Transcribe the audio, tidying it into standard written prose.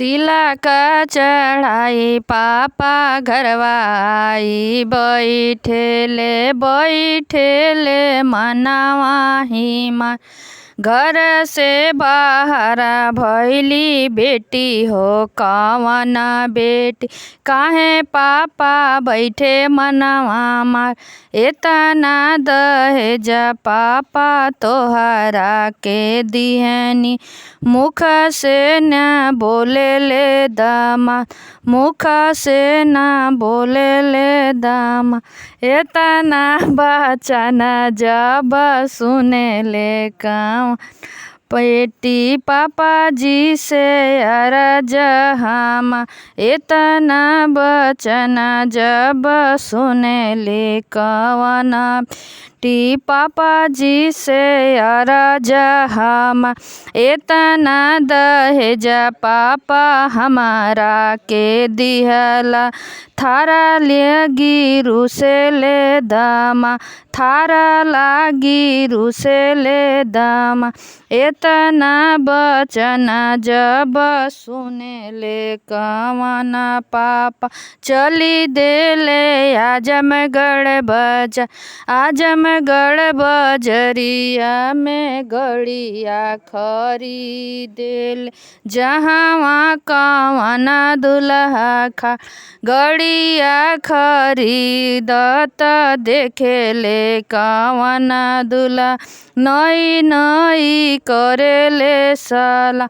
तिलक चढ़ाई पापा घरवा आई, बैठेले बैठेले मनवा हिमा। घर से बाहर भैली बेटी हो कवन बेटी, काहे पापा बैठे मनवा मार। एतना दहेज पापा तोहरा के दिहनी, मुख से न बोले ले दामाद, मुख से न बोले ले दामाद। एतना बचन जब सुने ले काम, बेटी पापा जी से अरज हम। इतना बचन जब सुने ले कवन, बेटी पापा जी से अरज हम। इतना दहेज पापा हमारा के दिहला, थारा लगी रुसे ले दामा, थारा लागी रुसे ले दामा। इतना बचन जब सुने ले कवन पापा, चली देले आजमगढ़ बजा, आजमगढ़ बजरिया में गड़िया खरीदेले। जहाँ कवन दुल्हा खा गड़िया खरीदत, देखेले कवन दुल्हा नई नई करेले सला।